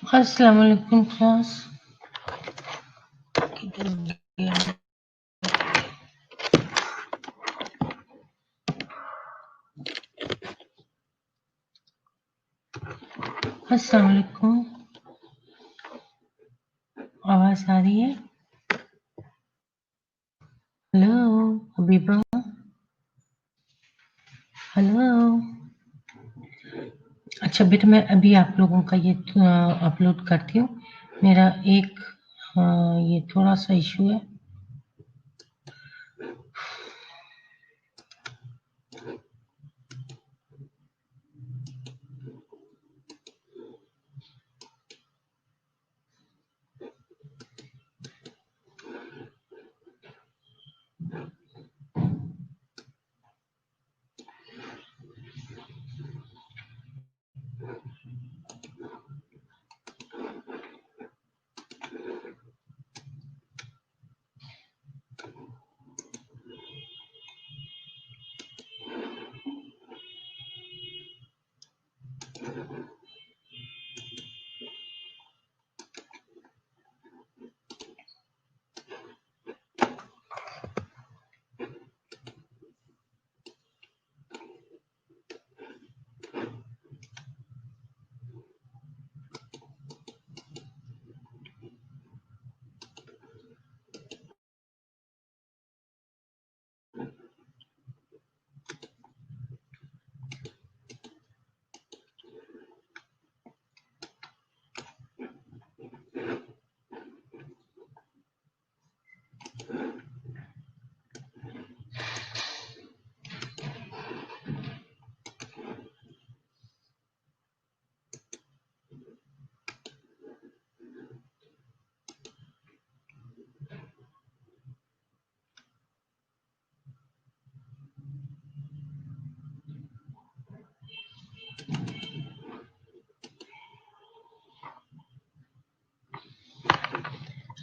अस्सलाम वालेकुम क्लास। किधर गया? अस्सलाम वालेकुम। आवाज आ रही है? Hello Habiba, hello. अच्छा बेटा, मैं अभी आप लोगों का ये अपलोड करती हूँ। मेरा एक ये थोड़ा सा इशू है।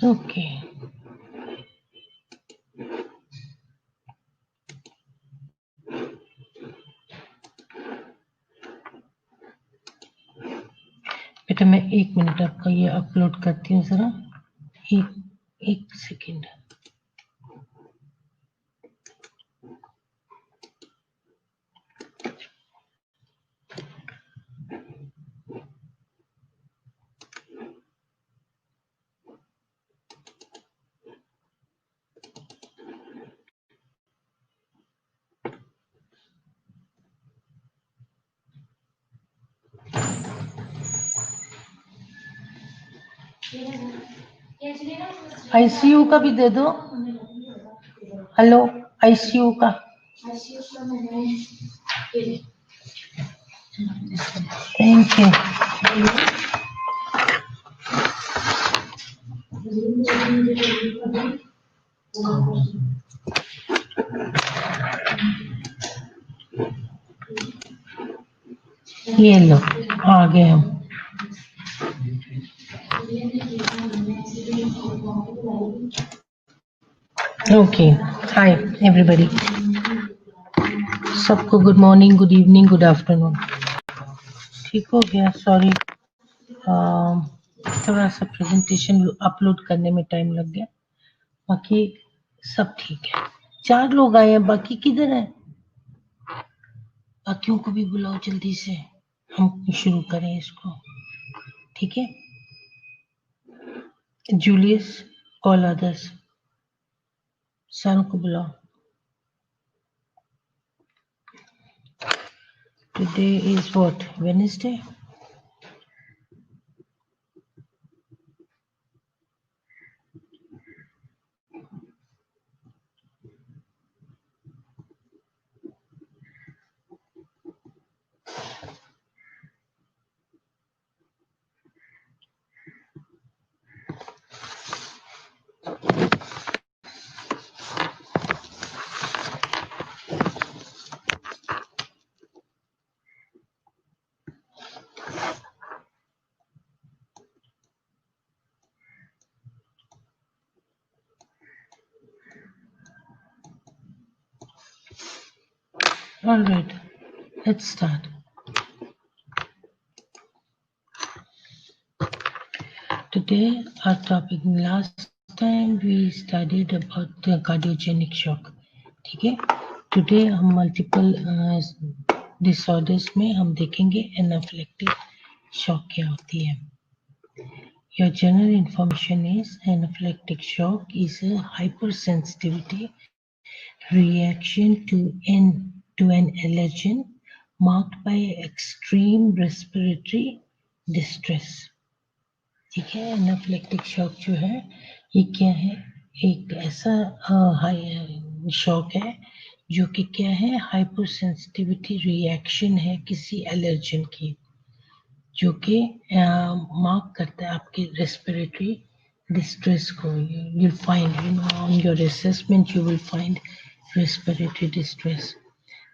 ओके बेटा, मैं 1 मिनट आपका ये अपलोड करती हूँ जरा। एक एक सेकेंड। आईसीयू का भी दे दो। हेलो, आईसीयू का। Thank you. ये लो, आ गए हम। Okay, hi everybody. सबको good morning, good evening, good afternoon. ठीक हो गया? सॉरी, थोड़ा सा प्रेजेंटेशन अपलोड करने में टाइम लग गया। बाकी सब ठीक है। 4 लोग आए हैं, बाकी किधर है? बाकियों को भी बुलाओ जल्दी से, हम शुरू करें इसको। ठीक है? जूलियस, ऑल अदर्स सारों को बुलाओ। Today is what? Wednesday. All right, let's start. Today our topic, last time we studied about the cardiogenic shock. ठीक है, today हम multiple disorders में हम देखेंगे anaphylactic shock क्या होती है. Your general information is anaphylactic shock is a hypersensitivity reaction to an allergen marked by extreme respiratory distress. ठीक है, एनाफिलेक्टिक शॉक जो है ये क्या है, एक ऐसा हाई शॉक है जो कि क्या है, हाइपर सेंसिटिविटी रिएक्शन है किसी एलर्जन की, जो कि मार्क करता है आपके रेस्पिरेटरी डिस्ट्रेस को. You find, you know, on your assessment you will find respiratory distress.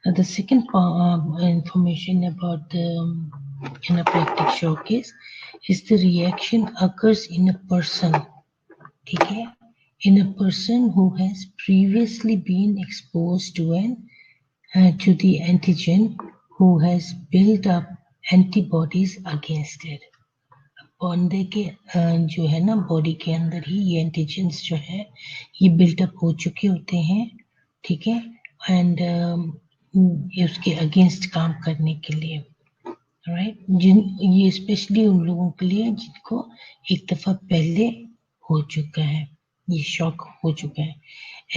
The second information about the anaphylactic shock is the reaction occurs in a person. ठीक है, in a person who has previously been exposed to the antigen who has built up antibodies against it. बंदे के जो है ना, body के अंदर ही ये एंटीजेंस जो है ये बिल्टअप हो चुके होते हैं. ठीक है, एंड उसके अगेंस्ट काम करने के लिए, राइट. ये स्पेशली उन लोगों के लिए जिनको एक दफा पहले हो चुका है, ये शॉक हो चुका है.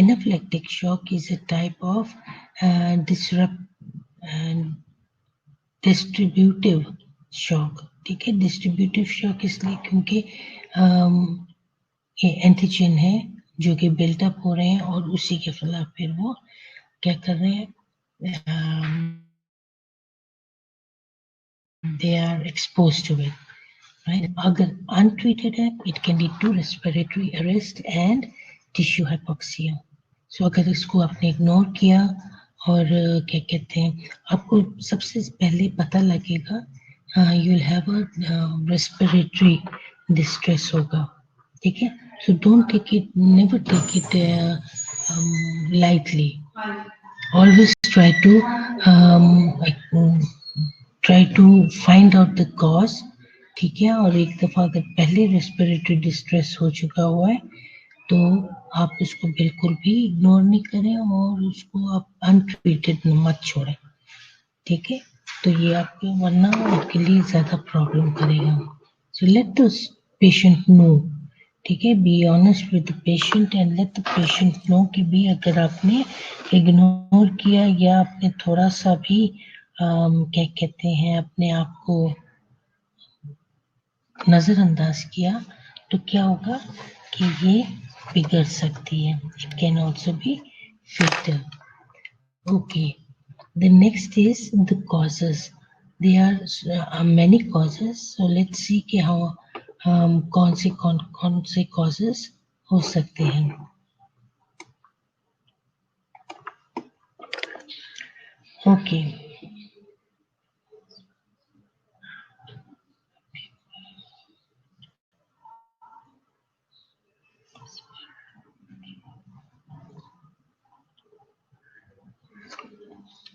Anaphylactic shock is a type of distributive shock. ठीक है, डिस्ट्रीब्यूटिव शॉक इसलिए क्योंकि ये एंटीजन है जो कि बिल्टअप हो रहे हैं और उसी के खिलाफ फिर वो क्या कर रहे हैं, they are exposed to it, right? अगर untreated है, it can lead to respiratory arrest and tissue hypoxia. So अगर इसको आपने इग्नोर किया और क्या कहते हैं, आपको सबसे पहले पता लगेगा, you will have a respiratory distress होगा. ठीक है, so don't take it, never take it lightly. Always try to find out the cause. ठीक है, और एक दफा अगर पहले रेस्पिरेटरी डिस्ट्रेस हो चुका हुआ है तो आप उसको बिल्कुल भी इग्नोर नहीं करें और उसको आप अनट्रीटेड मत छोड़ें. ठीक है, तो ये आपके वरना आपके लिए ज्यादा प्रॉब्लम करेगा. So let the patient know. ठीक है, be honest with the patient and let the patient know कि भी अगर आपने इग्नोर किया या आपने थोड़ा सा भी क्या कहते हैं, अपने आप को नजरअंदाज किया तो क्या होगा कि ये बिगड़ सकती है. It can also be fatal. Okay, the next is the causes. There are many causes. So let's see कि कौन से causes हो सकते हैं. Okay.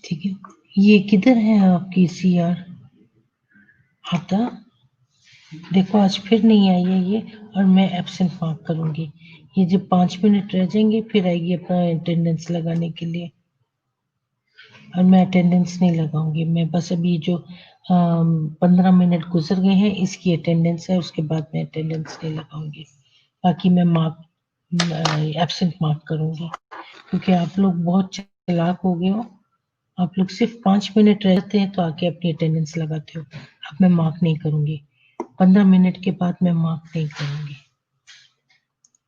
ठीक है, ये किधर है आपकी CR? आता देखो, आज फिर नहीं आई है ये और मैं एब्सेंट मार्क करूंगी. ये जब 5 मिनट रह जाएंगे फिर आएगी अपना अटेंडेंस लगाने के लिए और मैं अटेंडेंस नहीं लगाऊंगी. मैं बस अभी जो 15 मिनट गुजर गए हैं इसकी अटेंडेंस है, उसके बाद मैं अटेंडेंस नहीं लगाऊंगी. बाकी मैं एब्सेंट मार्क करूंगी क्योंकि आप लोग बहुत चालाक हो गए हो. आप लोग सिर्फ 5 मिनट रहते हैं तो आके अपनी अटेंडेंस लगाते हो. अब मैं मार्क नहीं करूंगी, 15 मिनट के बाद मैं मार्क नहीं करूंगी.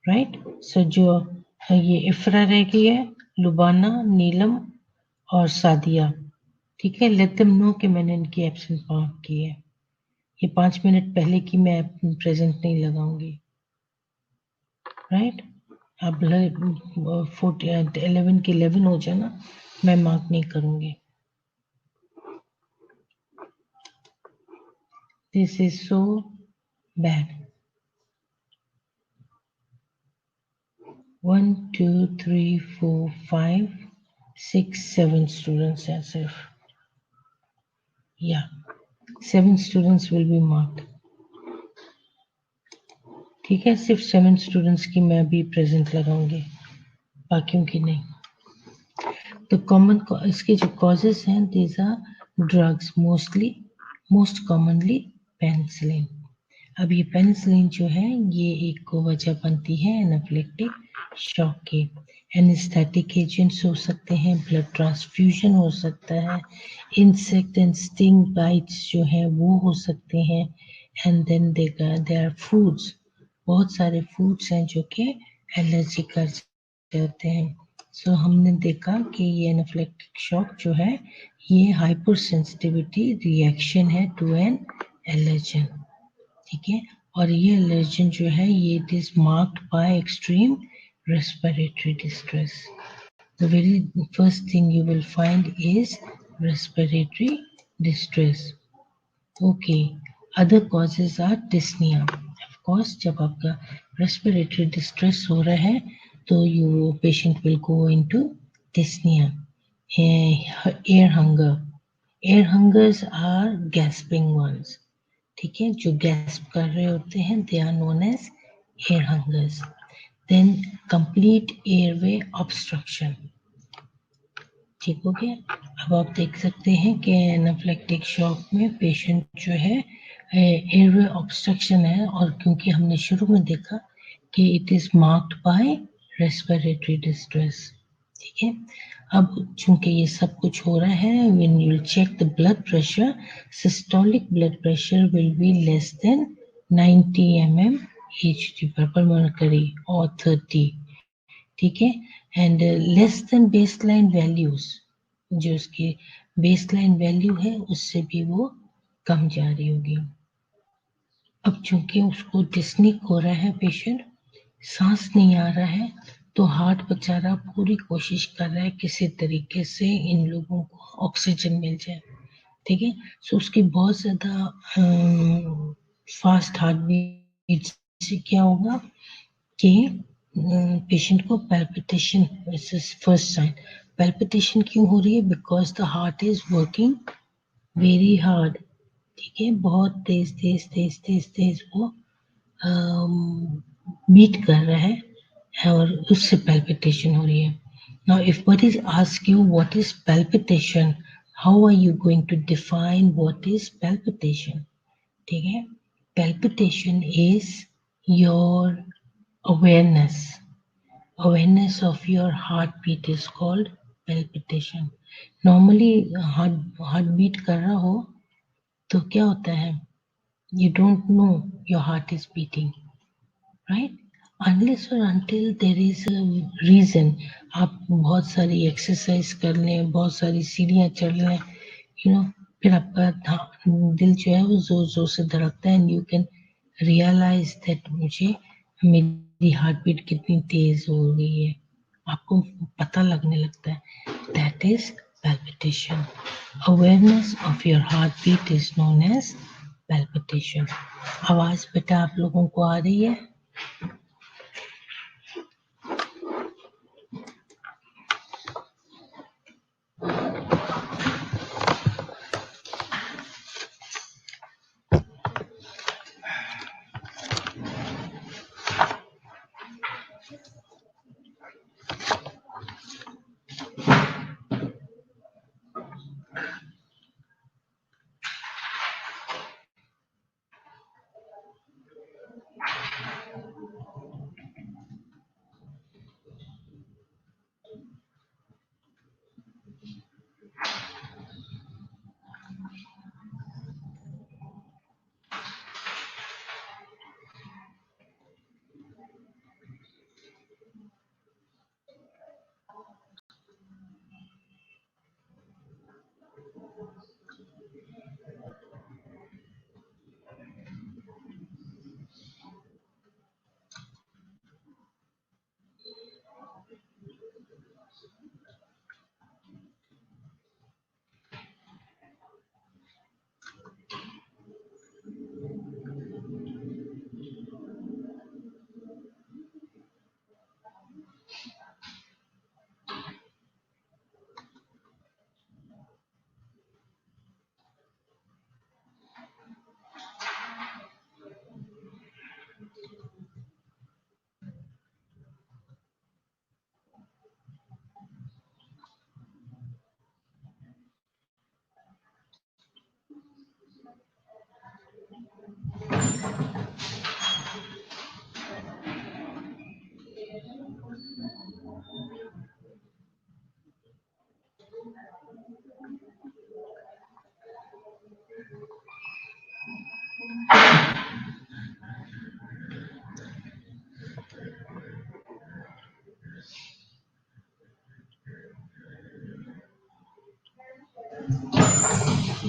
राइट. सो जो ये इफ्रा रह गई है, लुबाना, नीलम और सादिया. ठीक है, लेट देम नो कि मैंने इनकी एब्सेंट मार्क की है. ये 5 मिनट पहले की मैं प्रेजेंट नहीं लगाऊंगी. राइट. अब 11 की 11 हो जाए ना, मैं मार्क नहीं करूंगी. This is so bad. 1 2 3 4 5 6 7 students हैं सिर्फ. Yeah, 7 students will be marked. ठीक है, सिर्फ 7 स्टूडेंट्स की मैं भी प्रेजेंट लगाऊंगी, बाकियों की नहीं। तो कॉमन इसके जो कॉजेस हैं, these are drugs, most commonly penicillin. अब ये पेनिसिलिन जो है ये एक वजह बनती है एनाफिलेक्टिक शॉक की। एनेस्थेटिक एजेंट्स हो सकते हैं, ब्लड ट्रांसफ्यूजन हो सकता है, इंसेक्ट एंड स्टिंग बाइट्स जो है वो हो सकते हैं, and then they are foods, बहुत सारे फूड्स हैं जो कि एलर्जी कर जाते हैं। सो हमने देखा कि ये एनाफिलेक्टिक शॉक जो है ये हाइपर सेंसिटिविटी रिएक्शन है टू एन एलर्जन, ठीक है। और ये एलर्जन जो है ये it is marked by extreme respiratory distress. The very first thing you will find is respiratory distress. Okay, other causes are dyspnoea. Of course जब आपका रेस्पिरेटरी डिस्ट्रेस हो रहा है तो you patient will go into dyspnoea. Air hunger, air hungers are gasping ones, ठीक है, जो gasp कर रहे होते हैं they are known as air hungers. Then complete airway obstruction, ठीक हो गया। अब आप देख सकते हैं कि एनाफिलेक्टिक शॉक में पेशेंट जो है एयरवे ऑब्स्ट्रक्शन है, और क्योंकि हमने शुरू में देखा कि it is marked bye respiratory distress, ठीक है। अब चूंकि ये सब कुछ हो रहा है, when you check the blood pressure, systolic blood pressure will be less than 90 mm Hg per mercury और 30, ठीक है, and less than baseline values, जो उसकी बेसलाइन वैल्यू है उससे भी वो कम जा रही होगी। अब चूंकि उसको डिस्निक हो रहा है, पेशेंट सांस नहीं आ रहा है, तो हार्ट बेचारा पूरी कोशिश कर रहा है किसी तरीके से इन लोगों को ऑक्सीजन मिल जाए, ठीक है। सो उसकी बहुत ज्यादा फास्ट हार्ट बीट से क्या होगा कि पेशेंट को पैल्पिटेशन, फर्स्ट साइन पैल्पिटेशन क्यों हो रही है, because the heart is working very hard, ठीक है, बहुत तेज तेज तेज तेज तेज वो बीट कर रहा है और उससे पैल्पिटेशन हो रही है। Now if but is ask you what is palpitation, how are you going to define what is palpitation, ठीक है। Palpitation is your awareness, awareness of your heartbeat is called palpitation. Normally heart beat कर रहा हो तो क्या होता है, you don't know your heart is beating, right? Unless or until there is a reason, आप बहुत सारी एक्सरसाइज कर लें, बहुत सारी सीढ़ियाँ चढ़ लें, फिर आपका दिल जो है वो जोर जोर से धड़कता है, and you can realise that मुझे मेरी हार्ट बीट कितनी तेज हो गई है, आपको पता लगने लगता है, that is palpitation. Awareness of your heartbeat is known as palpitation. आवाज बेटा आप लोगों को आ रही है?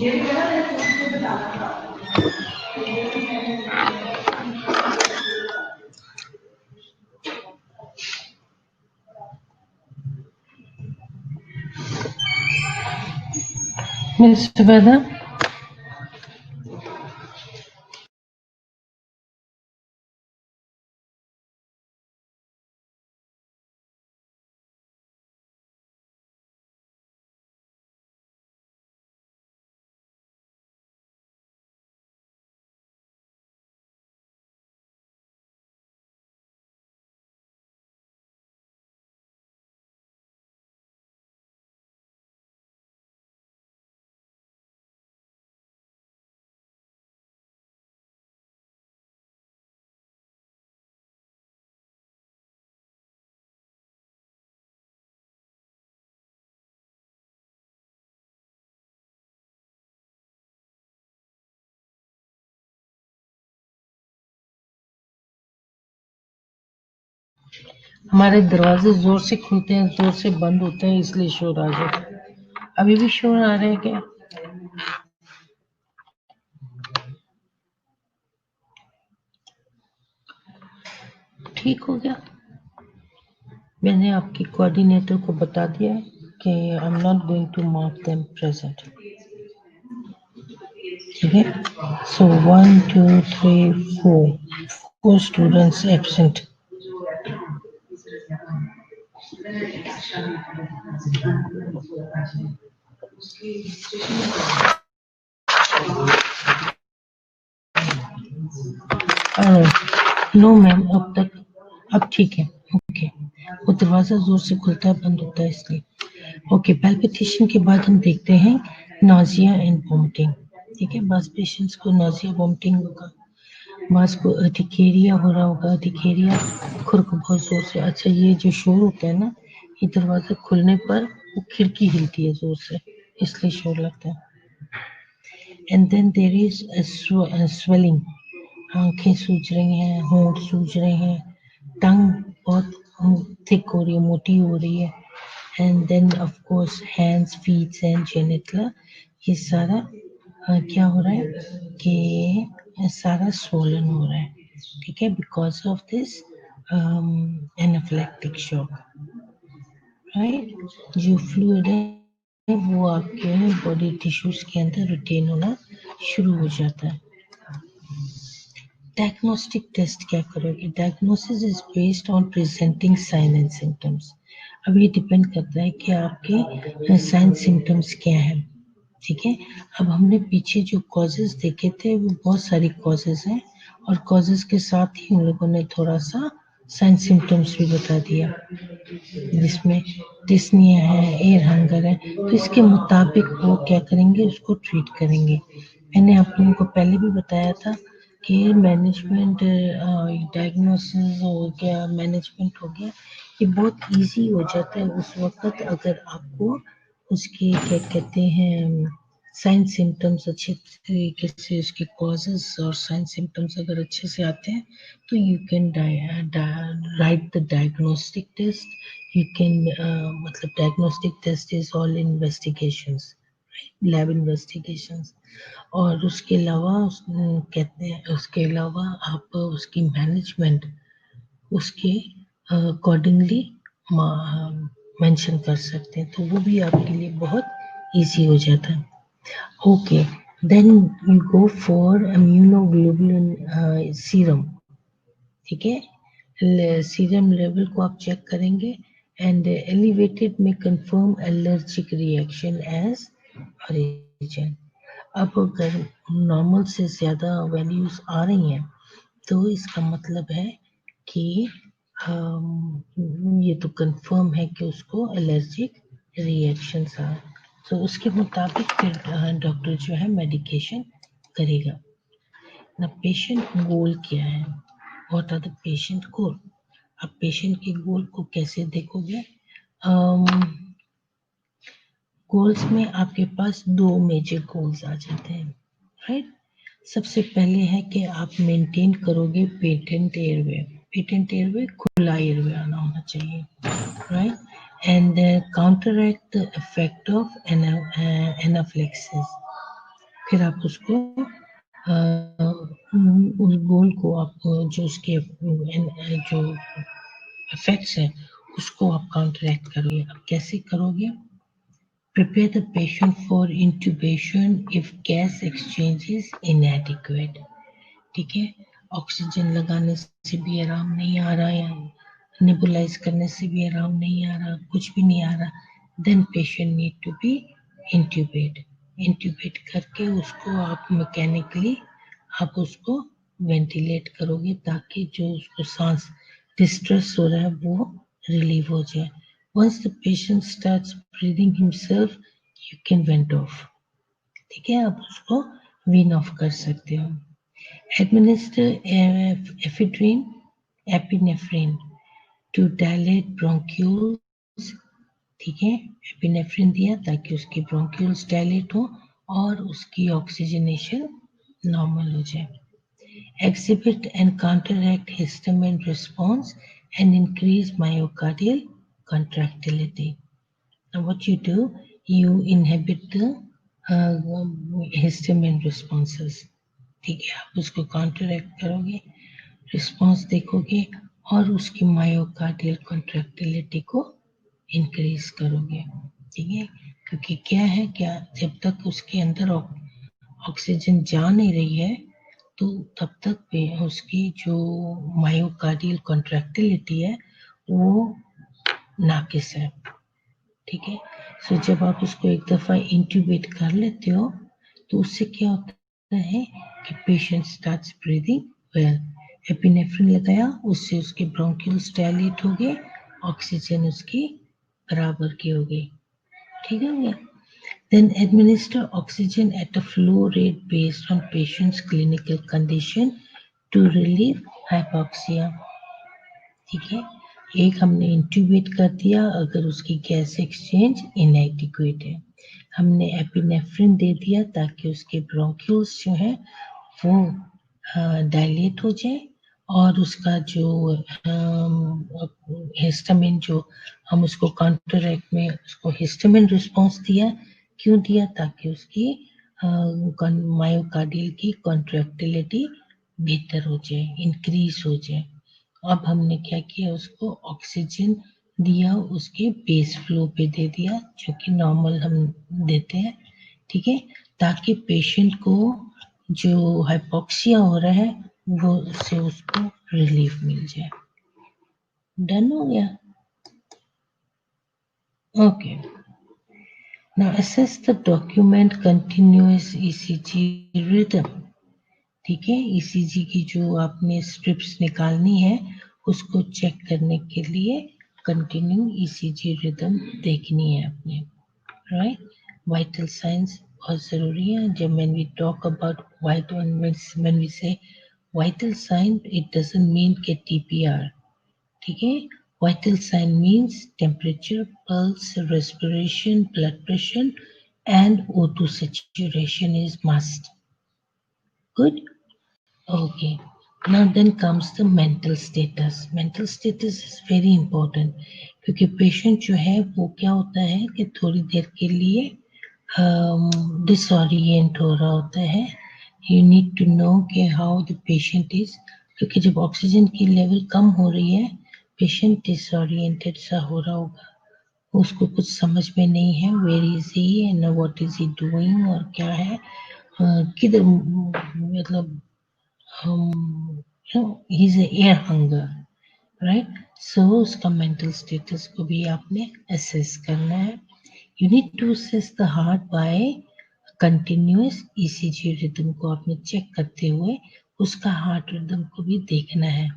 Miss Subhada, हमारे दरवाजे जोर से खुलते हैं, जोर से बंद होते हैं, इसलिए शोर आ जाता है। अभी भी शोर आ रहे हैं क्या? ठीक हो गया। मैंने आपके कोऑर्डिनेटर को बता दिया है कि I am not going to mark them present. ठीक है, so 1 2 3 4 students absent. No ma'am, अब ठीक है। ओके, वो दरवाजा जोर से खुलता है, बंद होता है, इसलिए। ओके, पैल्पिटेशन के बाद हम देखते हैं नाजिया एंड वोमिटिंग। ठीक है, बस पेशेंट्स को नाजिया वोमिटिंग होगा, बस को अधिकेरिया हो रहा होगा, अधिकेरिया खुर को बहुत जोर से। अच्छा, ये जो शोर होता है ना, ये दरवाजा खुलने पर वो खिड़की हिलती है जोर से, इसलिए शोर लगता है। And then there is swelling, आंखें सूज रही हैं, होंठ सूज रहे हैं, टंग बहुत थिक हो रही है, मोटी हो रही है। And then of course hands, feet and genital, ये सारा क्या हो रहा है कि सारा swollen हो रहा है। ठीक है, because of this anaphylactic shock, right. जो फ्लूइड है वो आपके बॉडी टिश्यूज के अंदर रिटेन होना शुरू हो जाता है। डायग्नोस्टिक टेस्ट क्या करोगे? Diagnosis is based on presenting sign and symptoms. अब ये डिपेंड करता है कि आपके साइन सिम्टम्स क्या हैं। ठीक है, अब हमने पीछे जो कॉजेज देखे थे वो बहुत सारी कॉजेज हैं, और कॉजेज के साथ ही उन लोगों ने थोड़ा सा साइन सिम्टम्स भी बता दिया, जिसमें डिस्निया है, एयर हंगर है। तो इसके मुताबिक वो क्या करेंगे, उसको ट्रीट करेंगे। मैंने आप लोगों को पहले भी बताया था कि मैनेजमेंट, डायग्नोसिस हो गया, मैनेजमेंट हो गया, ये बहुत इजी हो जाता है उस वक्त अगर आपको उसके क्या कहते हैं साइन सिम्टम्स अच्छे तरीके से, उसके कॉजेज और साइन सिम्टम्स अगर अच्छे से आते हैं तो you can write the diagnostic test. You can मतलब diagnostic test is all investigations, lab investigations. और उसके अलावा कहते हैं, उसके अलावा आप उसकी मैनेजमेंट उसके अकॉर्डिंगली मेंशन कर सकते हैं, तो वो भी आपके लिए बहुत इजी हो जाता है। Okay, then you go for immunoglobulin serum. ठीक है, सीरम लेवल को आप चेक करेंगे, एंड एलिवेटेड में confirm allergic reaction as origin. अब अगर नॉर्मल से ज़्यादा वैल्यूज आ रही हैं तो इसका मतलब है कि ये तो कंफर्म है कि उसको एलर्जिक रिएक्शंस आ, तो उसके मुताबिक फिर डॉक्टर जो है मेडिकेशन करेगा ना। पेशेंट गोल क्या है, व्हाट आर द पेशेंट गोल? अब पेशेंट के गोल को कैसे देखोगे? गोल्स में आपके पास दो मेजर गोल्स आ जाते हैं, राइट। सबसे पहले है कि आप मेंटेन करोगे पेटेंट एयरवे। पेटेंट एयरवे, खुला एयरवे आना होना चाहिए, right. And counteract the effect of anaphylaxis. फिर आप उसको उस बोल को आप जो उसके जो इफेक्ट्स है उसको आप काउंटरैक्ट करोगे। अब कैसे करोगे? Prepare the patient for intubation if gas exchange is inadequate. ठीक है, ऑक्सीजन लगाने से भी आराम नहीं आ रहा है, नेबुलाइज करने से भी आराम नहीं आ रहा, कुछ भी नहीं आ रहा, then patient need to be intubate. Intubate करके उसको आप मैकेनिकली आप उसको वेंटिलेट करोगे ताकि जो उसको सांस डिस्ट्रेस हो रहा है वो रिलीव हो जाए। Once the patient starts breathing himself you can vent off. ठीक है, आप उसको विन ऑफ कर सकते हो। Administer ephedrine, epinephrine to dilate bronchioles। ठीक है, एपिनेफ्रिन दिया ताकि उसकी ब्रोंक्यूल्स डायलेट हो और उसकी ऑक्सीजनेशन नॉर्मल हो जाए। Exhibit and counteract histamine response and increase myocardial contractility. Now what you do, you inhibit the histamine responses। ठीक है, आप उसको काउंटरैक्ट करोगे, रिस्पॉन्स देखोगे और उसकी मायोकार्डियल कॉन्ट्रैक्टिलिटी को इंक्रीज करोगे। ठीक है, क्योंकि क्या है, क्या जब तक उसके अंदर ऑक्सीजन जा नहीं रही है तो तब तक पे उसकी जो मायोकार्डियल कॉन्ट्रैक्टिलिटी है वो नाकिस है। ठीक है, सो जब आप उसको एक दफ़ा इंट्यूबेट कर लेते हो तो उससे क्या होता है कि patient starts breathing well. Epinephrine लगाया, उससे उसके ब्रोंक्यूल्स डायलेट हो गए, ऑक्सीजन उसकी बराबर की हो गई। ठीक है गया। Then administer oxygen at a flow rate based on patient's clinical condition to relieve hypoxia। ठीक है, एक हमने इंट्यूबेट कर दिया अगर उसकी गैस एक्सचेंज इनएडिक्वेट है, हमने एपिनेफ्रिन दे दिया ताकि उसके ब्रोंक्यूल्स जो है वो डायलेट हो जाए और उसका जो हिस्टामिन जो हम उसको काउंटरएक्ट में उसको हिस्टामिन रिस्पॉन्स दिया, क्यों दिया? ताकि उसकी मायोकार्डियल की कॉन्ट्रैक्टिलिटी बेहतर हो जाए, इंक्रीज हो जाए। अब हमने क्या किया, उसको ऑक्सीजन दिया, उसके बेस फ्लो पे दे दिया जो कि नॉर्मल हम देते हैं। ठीक है, ताकि पेशेंट को जो हाइपोक्सिया हो रहा है वो उससे उसको रिलीफ मिल जाए। डन हो गया? Okay, now assess the document continuous ECG rhythm. ठीक है, ईसीजी की जो आपने स्ट्रिप्स निकालनी है उसको चेक करने के लिए कंटिन्यू ईसीजी रिदम देखनी है आपने। राइट, वाइटल साइंस बहुत ज़रूरी है। जब when we talk about when we say vital sign, it doesn't mean के TPR। ठीक है, vital sign means temperature, pulse, respiration, blood pressure and O2 saturation is must। Good? Okay. Now then comes the mental status। Mental status is very important क्योंकि patient जो है वो क्या होता है कि थोड़ी देर के लिए डिसओरिएंट हो रहा होता है। यू नीड टू नो कि हाउ द पेशेंट इज, क्योंकि जब ऑक्सीजन की लेवल कम हो रही है पेशेंट डिसओरिएंटेड सा हो रहा होगा, उसको कुछ समझ में नहीं है where is he and what is he doing और क्या है किधर, मतलब he is air hunger. Right, so उसका मेंटल स्टेटस को भी आपने असेस करना है। You need to assess the heart by continuous ECG rhythm को आपने चेक करते हुए उसका हार्ट रिदम को भी देखना है।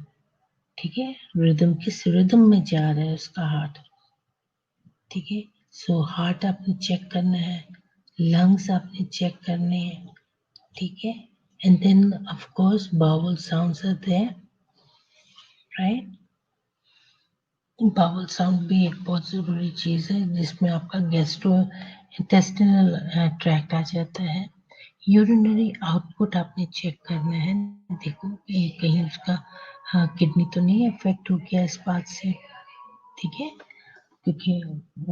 ठीक है, रिदम किस रिदम में जा रहा है उसका हार्ट। ठीक है, सो हार्ट आपने चेक करना है, लंग्स आपने चेक करने हैं। ठीक है, and then of course bowel sounds are there. Right, bowel sound भी एक बहुत ज़रूरी चीज़ है जिसमें आपका गैस्ट्रो इंटेस्टिनल ट्रैक्ट आ जाता है। यूरिनरी आउटपुट आपने चेक करना है, देखो कहीं उसका किडनी तो नहीं अफेक्ट हो गया इस बात से। ठीक है, क्योंकि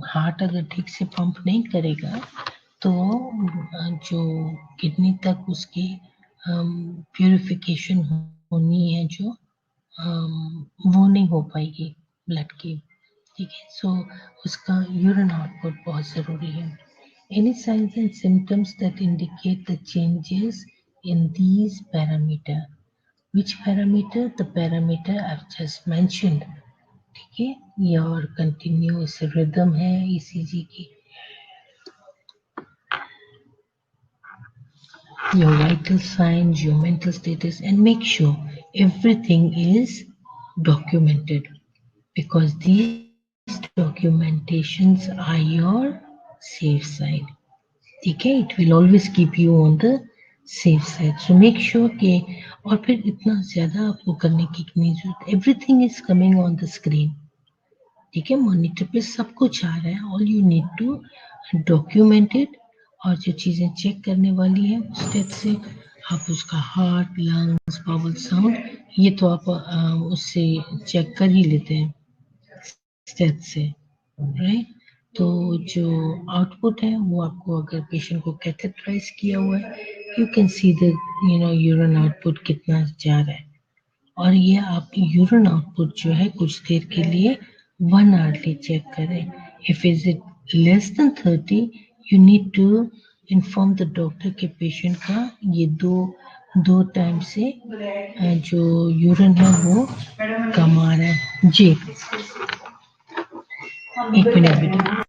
हार्ट अगर ठीक से पंप नहीं करेगा तो जो किडनी तक उसकी प्यूरिफिकेशन होनी है जो वो नहीं हो पाएगी ब्लड की, ठीक है। सो उसका यूरिन आउटपुट बहुत ज़रूरी है। Any signs and symptoms that indicate the changes in these parameter? Which parameter? The parameter I've just mentioned. ठीक है, your continuous rhythm है ECG की, your vital signs, your mental status, and make sure everything is documented, because these documentations are your safe side. ठीक है, it will always keep you on the safe side. So make sure कि, और फिर इतना ज़्यादा आपको करने की नहीं जरूरत, everything is coming on the screen, ठीक है, मॉनिटर पे सब कुछ आ रहा है, all you need to document it. और जो चीज़ें चेक करने वाली हैं स्टेप से, आप उसका हार्ट, लंग्स, बाउल साउंड, ये तो आप उससे चेक कर ही लेते हैं स्टेप से, राइट। तो जो आउटपुट है वो आपको, अगर पेशेंट को कैथेटराइज किया हुआ है, you can see the urine output कितना जा रहा है। और ये आप यूरिन आउटपुट जो है कुछ देर के लिए 1 आवरली चेक करें। If is it less than 30, you need to inform the doctor के पेशेंट का ये दो टाइम से जो यूरिन है वो कम आ रहा है। जी, एक मिनट बेटा।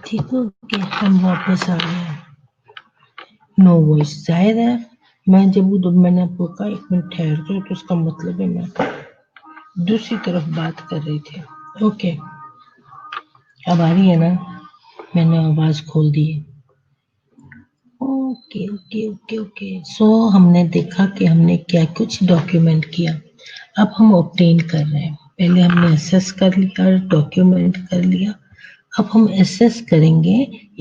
ठीक हो गया, हम वापस आ गए हैं। नो वॉइस जाहिर है, मैं जब मैंने आपको कहा 1 मिनट ठहर जाओ, तो उसका मतलब है मैं दूसरी तरफ बात कर रही थी। ओके, अब आ रही है ना, मैंने आवाज खोल दी है। ओके ओके ओके ओके, सो हमने देखा कि हमने क्या कुछ डॉक्यूमेंट किया। अब हम ऑब्टेन कर रहे हैं। पहले हमने असेस कर लिया, डॉक्यूमेंट कर लिया। अब हम असेस करेंगे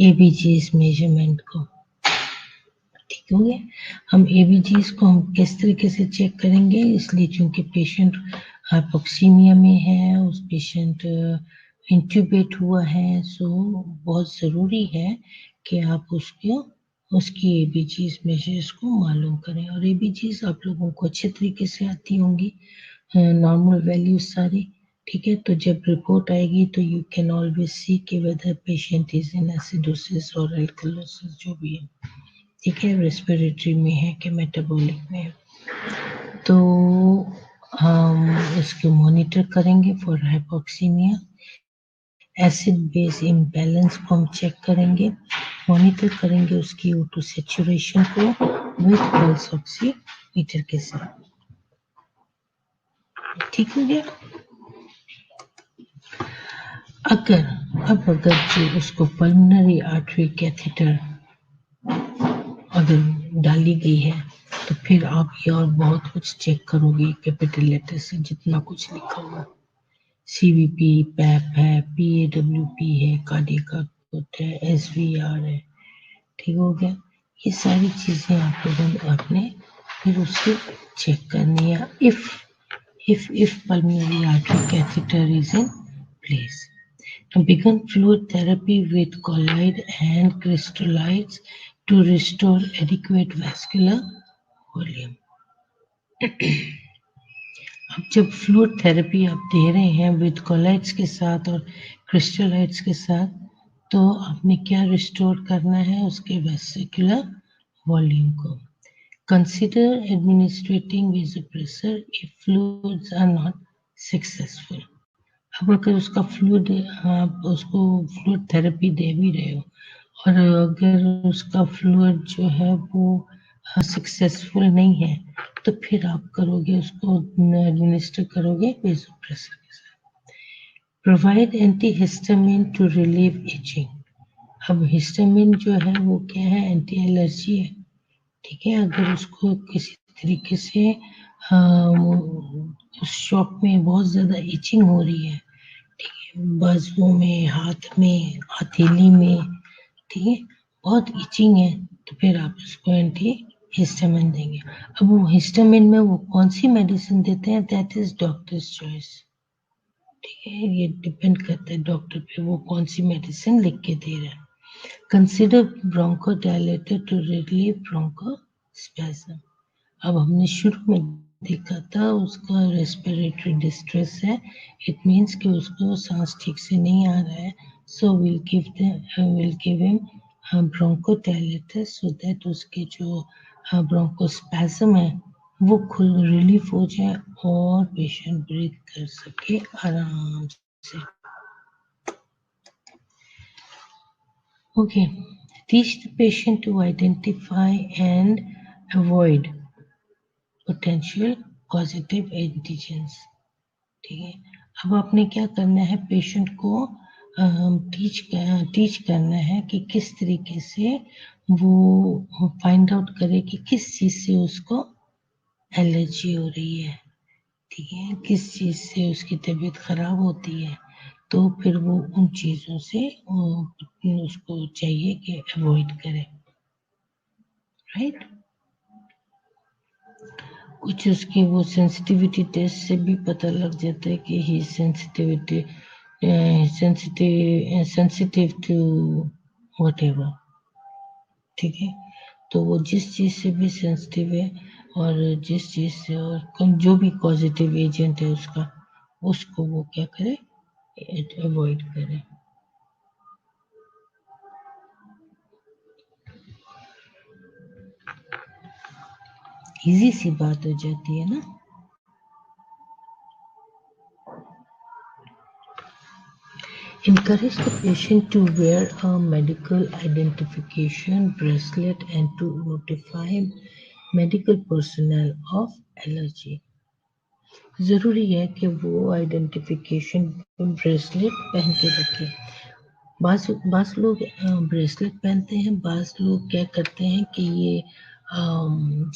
एबीजीएस मेजरमेंट को, ठीक हो गया। हम एबीजीएस को हम किस तरीके से चेक करेंगे, इसलिए चूंकि पेशेंट हाइपोक्सीमिया में है, उस पेशेंट इंट्यूबेट हुआ है, सो बहुत ज़रूरी है कि आप उसकी एबीजीज मेजर्स को मालूम करें। और एबीजीज आप लोगों को अच्छे तरीके से आती होंगी, नॉर्मल वैल्यूज सारी, ठीक है। तो जब रिपोर्ट आएगी तो यू कैन ऑलवेज सी कि whether patient is in acidosis और एल्कलोसिस, जो भी है, ठीक है, रेस्पिरेटरी में है कि मेटाबॉलिक में है। तो हम इसको मॉनिटर करेंगे for hypoxaemia. Acid base imbalance को हम चेक करेंगे, मॉनिटर करेंगे उसकी O2 सैचुरेशन को विद पल्स ऑक्सीमीटर के साथ। ठीक हो गया। अगर जो उसको पल्मोनरी आर्टरी कैथेटर अगर डाली गई है तो फिर आप ये और बहुत कुछ चेक करोगे, कैपिटल लेटर से जितना कुछ लिखा हुआ, CVP, पैप है, PAWP है, कार्डियक आउटपुट है, SVR है, ठीक हो गया। ये सारी चीजें आप लोगों ने आपने फिर उसको चेक करनी है if pulmonary artery catheter is in place. Now begin fluid therapy with colloid and crystalloids to restore adequate vascular volume. अब जब फ्लूइड थेरेपी आप दे रहे हैं विद कोलाइड्स के साथ और क्रिस्टलाइड्स के साथ, तो आपने क्या रिस्टोर करना है, उसके वेसिकुलर वॉल्यूम को। Consider administering vasopressor if fluids are not successful. अब अगर उसका फ्लूइड, आप उसको फ्लूइड थेरेपी दे भी रहे हो और अगर उसका फ्लूइड जो है वो सक्सेसफुल नहीं है, तो फिर आप करोगे उसको एडमिनिस्टर करोगे वेसोप्रेसर के साथ। Provide antihistamine to relieve itching. अब हिस्टामिन जो है वो क्या है, एंटी एलर्जी है, ठीक है। अगर उसको किसी तरीके से उस शॉप में बहुत ज्यादा इचिंग हो रही है, ठीक है, बाजुओं में, हाथ में, हथेली में, ठीक है, बहुत इचिंग है, तो फिर आप उसको एंटी हिस्टामिन देंगे। अब वो हिस्टामिन में वो कौन सी मेडिसिन देते हैं, दैट इज डॉक्टर्स चॉइस, ठीक है। ये डिपेंड करता है डॉक्टर पे, वो कौन सी मेडिसिन लिख के दे रहा है। Consider bronchodilator to relieve bronchospasm. अब हमने शुरू में देखा था उसका रेस्पिरेटरी डिस्ट्रेस है, इट मीन्स कि उसको सांस ठीक से नहीं आ रहा है, so will give him bronchodilator so that उसके जो ब्रोंकोस्पैज्म है वो खुल रिलीफ हो जाए और पेशेंट ब्रीथ कर सके आराम से। Okay, teach the patient to identify and avoid potential causative antigens, ठीक है। अब आपने क्या करना है, पेशेंट को टीच करना है कि किस तरीके से वो फाइंड आउट करे कि किस चीज़ से उसको एलर्जी हो रही है, ठीक है, किस चीज़ से उसकी तबीयत खराब होती है, तो फिर वो उन चीज़ों से उसको चाहिए कि अवॉइड करे, राइट। कुछ उसकी वो सेंसिटिविटी टेस्ट से भी पता लग जाता है कि ही सेंसिटिव टू व्हाटएवर, ठीक है। तो वो जिस चीज़ से भी सेंसिटिव है और जिस चीज़ से और जो भी पॉजिटिव एजेंट है उसका, उसको वो क्या करे, अवॉइड करे। इजी सी बात हो जाती है ना। Encourage the patient to wear a medical identification bracelet and to notify medical personnel of allergy. जरूरी है कि वो आइडेंटिफिकेशन ब्रेसलेट पहन के रखे। बास लोग ब्रेसलेट पहनते हैं, बास लोग क्या करते हैं कि ये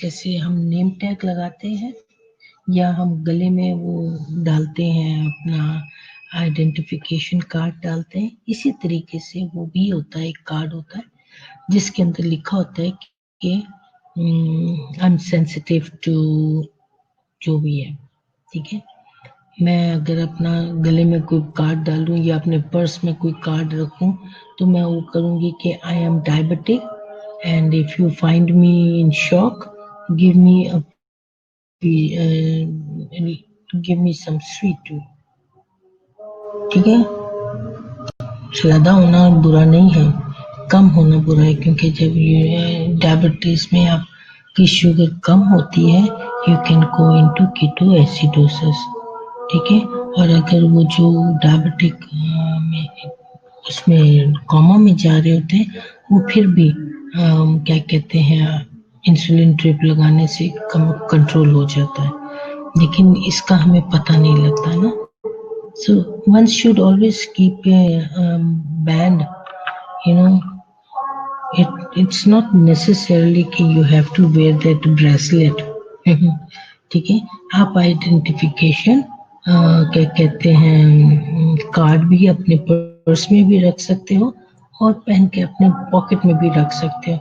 जैसे हम नेम टैग लगाते हैं या हम गले में वो डालते हैं, अपना आइडेंटिफिकेशन कार्ड डालते हैं, इसी तरीके से वो भी होता है, एक कार्ड होता है जिसके अंदर लिखा होता है कि आई एम सेंसिटिव टू जो भी है, ठीक है। मैं अगर अपना गले में कोई कार्ड डालूं या अपने पर्स में कोई कार्ड रखूं तो मैं वो करूंगी कि I am diabetic and if you find me in shock give me some sweet too. ठीक है, ज्यादा होना बुरा नहीं है, कम होना बुरा है, क्योंकि जब ये डायबिटीज में आपकी शुगर कम होती है you can go into ketoacidosis. ठीक है, और अगर वो जो डायबिटिक में उसमें कोमा में जा रहे होते हैं वो फिर भी क्या कहते हैं इंसुलिन ड्रिप लगाने से कम कंट्रोल हो जाता है, लेकिन इसका हमें पता नहीं लगता ना। So one should always keep a band, you know, it's not necessarily कि you have to wear that bracelet। ठीक है, आप आइडेंटिफिकेशन क्या कहते हैं कार्ड भी अपने पर्स में भी रख सकते हो और पहन के अपने पॉकेट में भी रख सकते हो,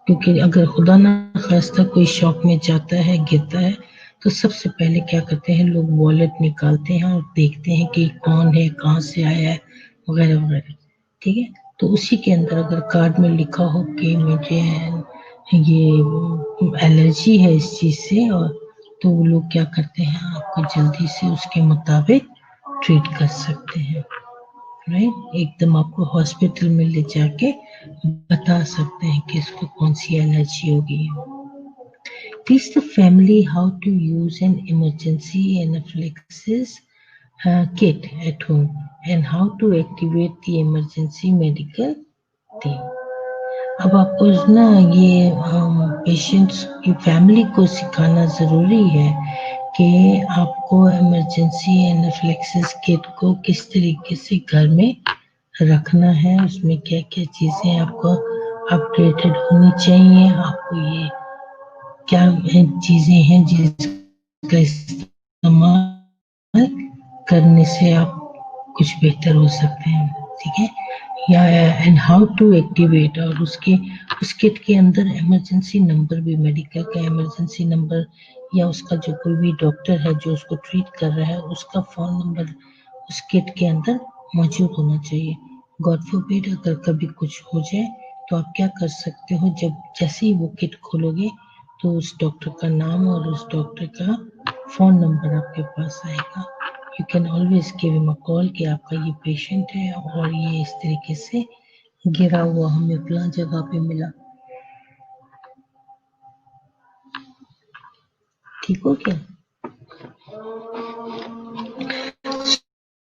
क्योंकि अगर खुदा ना खास्ता कोई शॉक में जाता है गिरता है तो सबसे पहले क्या करते हैं लोग वॉलेट निकालते हैं और देखते हैं कि कौन है कहाँ से आया है वगैरह वगैरह। ठीक है, तो उसी के अंदर अगर कार्ड में लिखा हो कि मुझे ये एलर्जी है इस चीज़ से, और तो वो लोग क्या करते हैं आपको जल्दी से उसके मुताबिक ट्रीट कर सकते हैं। राइट, एकदम आपको हॉस्पिटल में ले जाके बता सकते हैं कि इसको कौन सी एलर्जी होगी। Teach the family how to use an emergency anaphylaxis kit at home and how to activate the emergency medical team। अब आपको ना ये पेशेंट्स की फैमिली को सिखाना ज़रूरी है कि आपको इमरजेंसी एनाफिलैक्सिस किट को किस तरीके से घर में रखना है, उसमें क्या क्या चीज़ें आपको अपडेटेड होनी चाहिए, आपको ये क्या चीज़ें हैं जिसका इस्तेमाल करने से आप कुछ बेहतर हो सकते हैं। ठीक है, या एंड हाउ टू एक्टिवेट, और उस किट के अंदर इमरजेंसी नंबर भी, मेडिकल का इमरजेंसी नंबर या उसका जो कोई भी डॉक्टर है जो उसको ट्रीट कर रहा है उसका फ़ोन नंबर उस किट के अंदर मौजूद होना चाहिए। गॉड फॉरबिड अगर कभी कुछ हो जाए तो आप क्या कर सकते हो, जब जैसे ही वो किट खोलोगे तो उस डॉक्टर का नाम और उस डॉक्टर का फ़ोन नंबर आपके पास आएगा। You can always give him a call कि आपका ये पेशेंट है और ये इस तरीके से गिरा हुआ हमें फलां जगह पे मिला। ठीक हो क्या?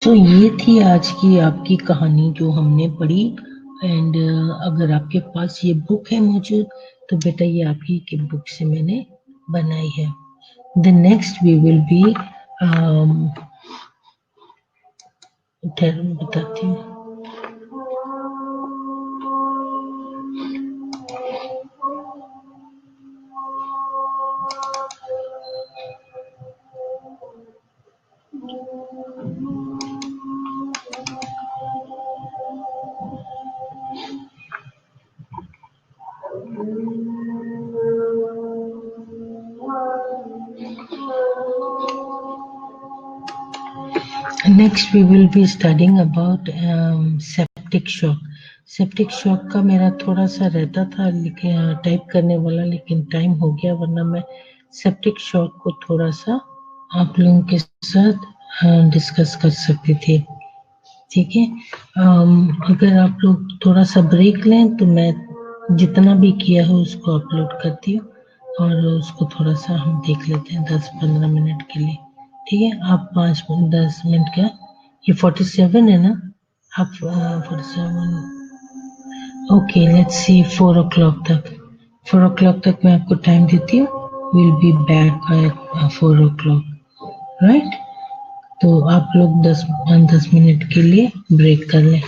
तो ये थी आज की आपकी कहानी जो हमने पढ़ी। एंड अगर आपके पास ये बुक है मौजूद तो बेटा ये आपकी की बुक से मैंने बनाई है। The next we will be बताती हूँ। Next we will be studying about septic shock। Septic shock का मेरा थोड़ा सा रहता था लेकिन टाइप करने वाला, लेकिन टाइम हो गया, वरना मैं सेप्टिक शॉक को थोड़ा सा आप लोगों के साथ डिस्कस कर सकती थी। ठीक है, अगर आप लोग थोड़ा सा ब्रेक लें तो मैं जितना भी किया है उसको अपलोड करती हूँ और उसको थोड़ा सा हम देख लेते हैं 10-15 मिनट के लिए। ठीक है, आप 5-10 मिनट का, ये 47 है ना, आप 47, ओके लेट्स सी 4 o'clock तक, 4 o'clock तक मैं आपको टाइम देती हूँ। Will be back at 4 o'clock, right. तो आप लोग 10 मिनट के लिए ब्रेक कर लें।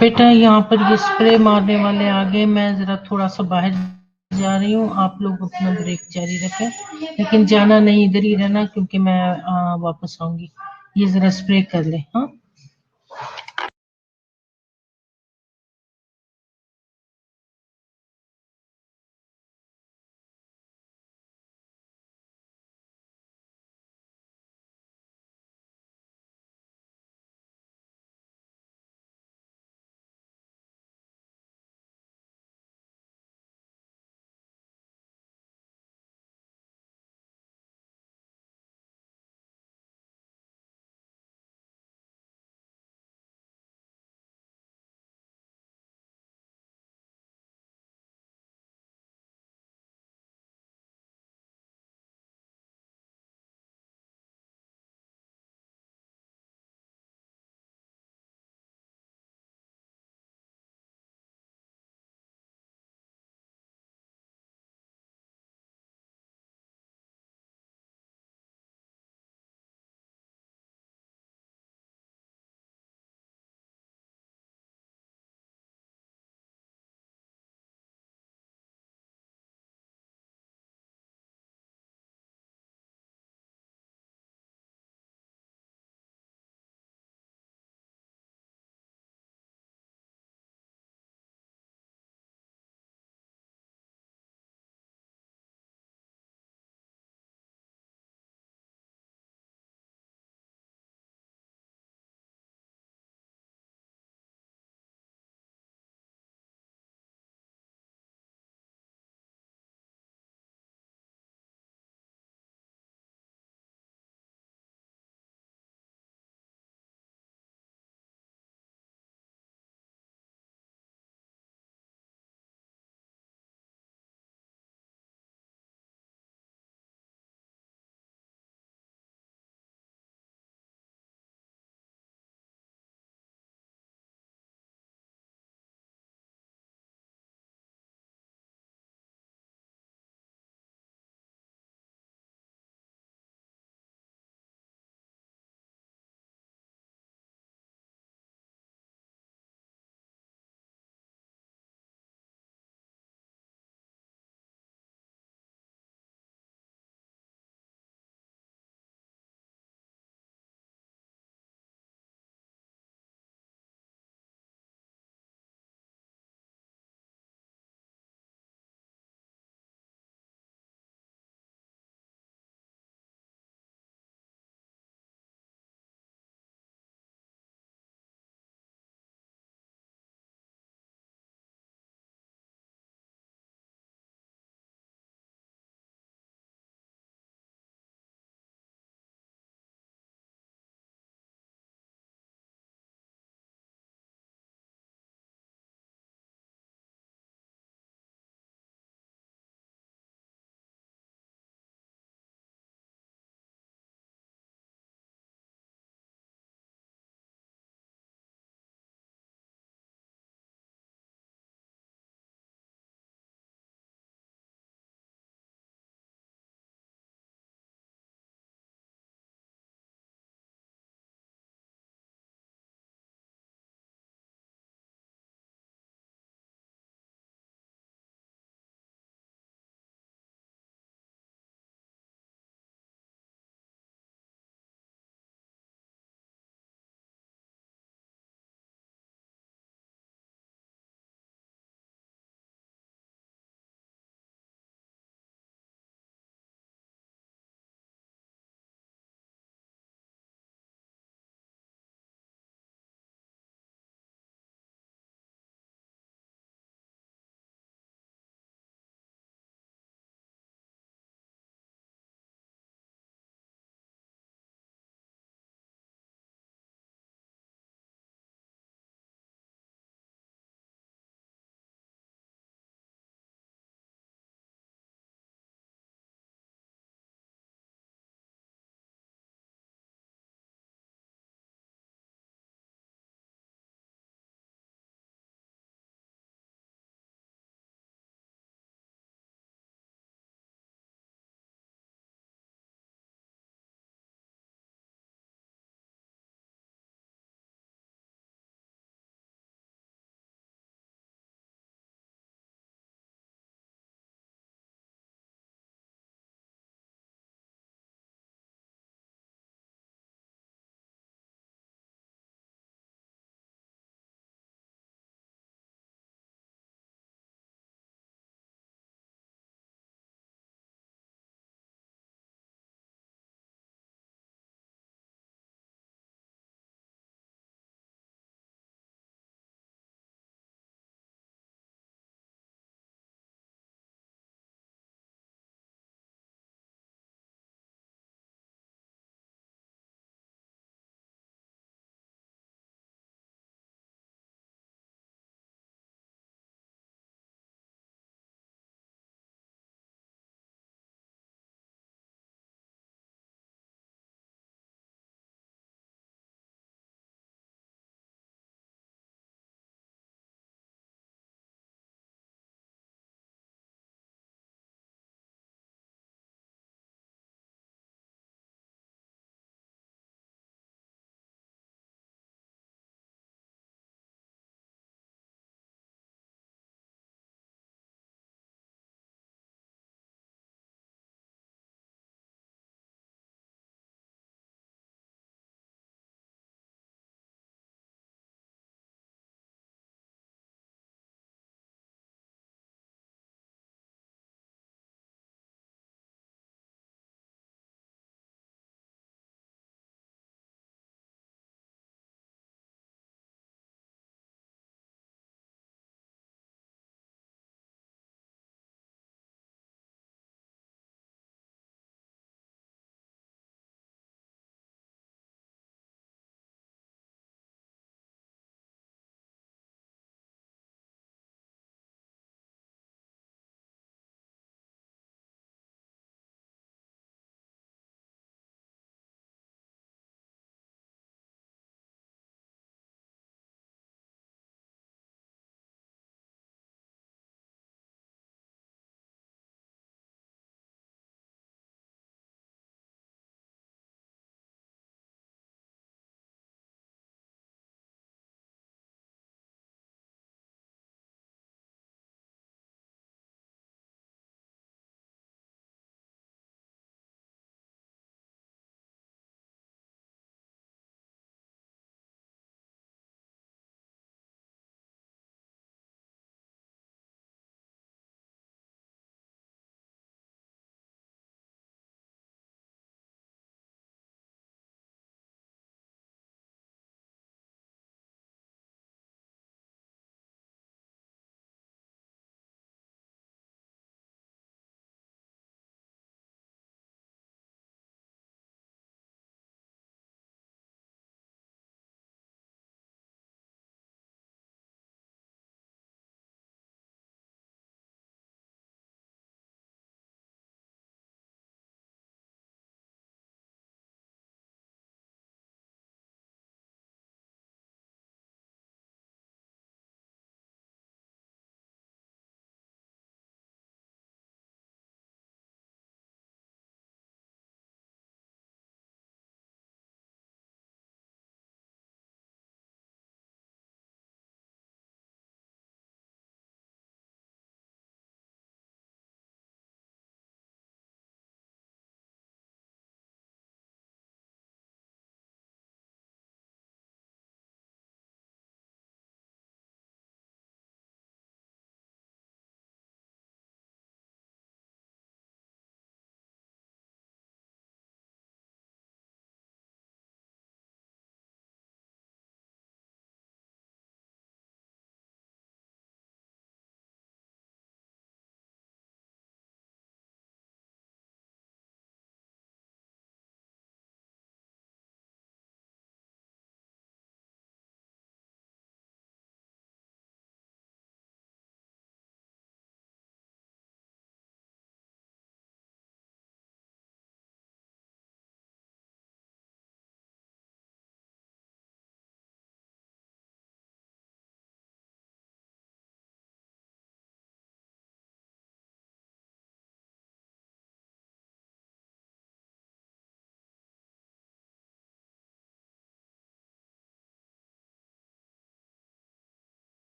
बेटा यहाँ पर ये स्प्रे मारने वाले आ गए, मैं जरा थोड़ा सा बाहर जा रही हूँ, आप लोग अपना ब्रेक जारी रखें, लेकिन जाना नहीं, इधर ही रहना, क्योंकि मैं वापस आऊंगी। ये जरा स्प्रे कर ले, हाँ।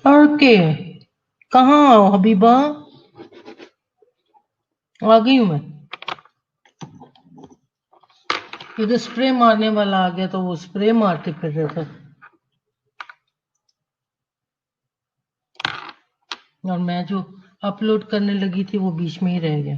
ओके, कहाँ हो हबीबा? आ गई हूँ मैं। ये तो स्प्रे मारने वाला आ गया, तो वो स्प्रे मारते फिर रहे थे और मैं जो अपलोड करने लगी थी वो बीच में ही रह गया।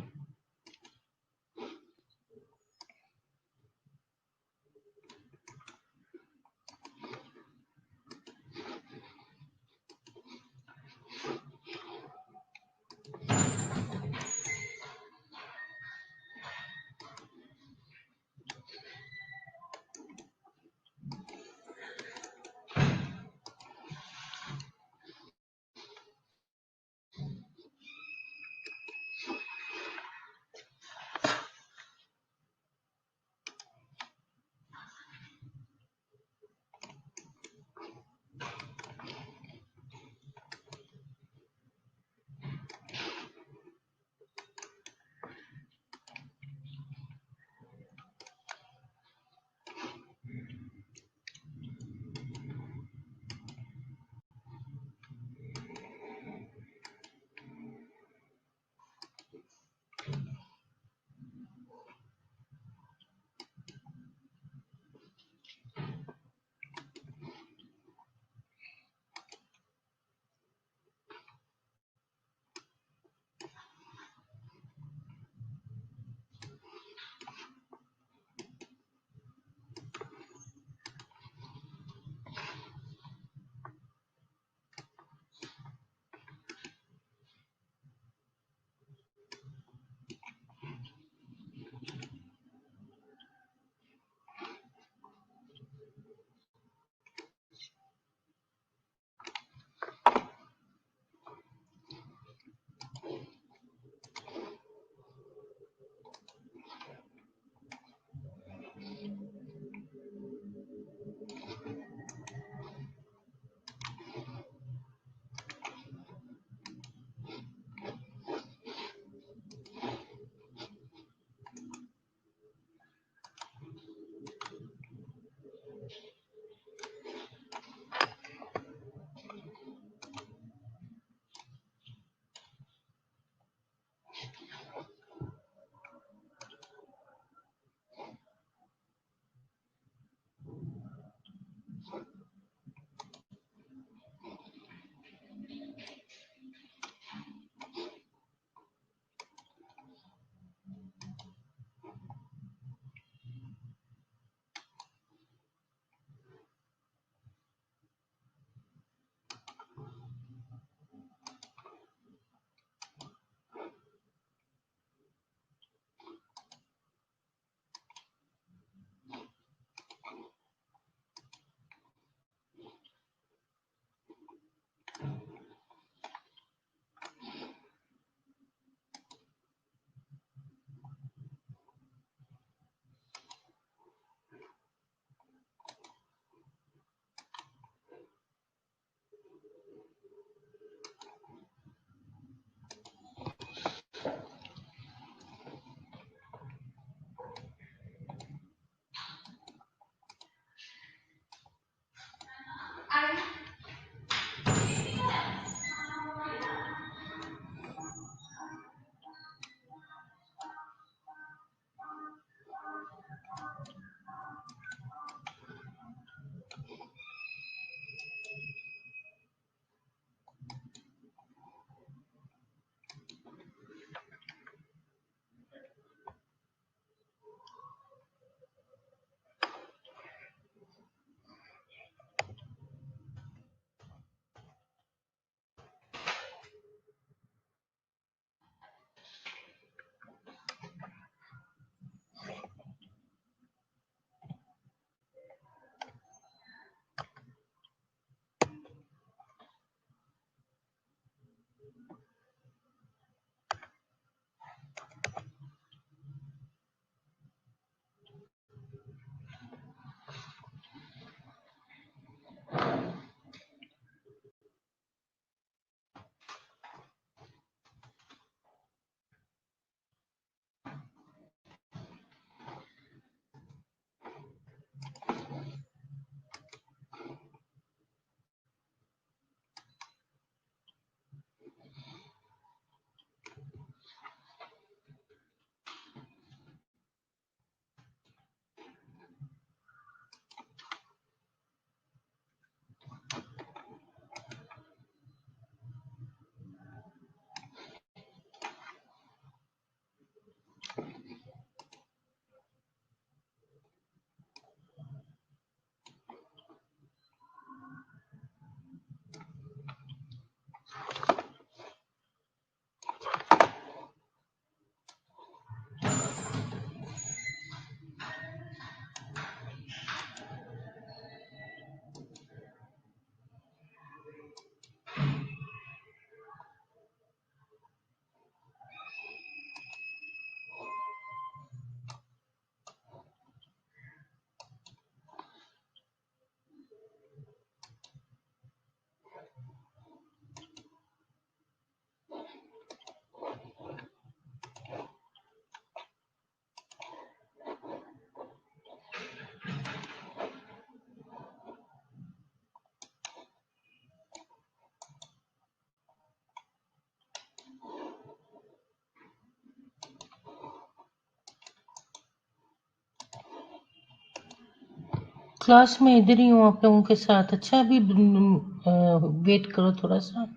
क्लास में इधर ही हूँ आप लोगों के साथ। अच्छा अभी वेट करो थोड़ा सा।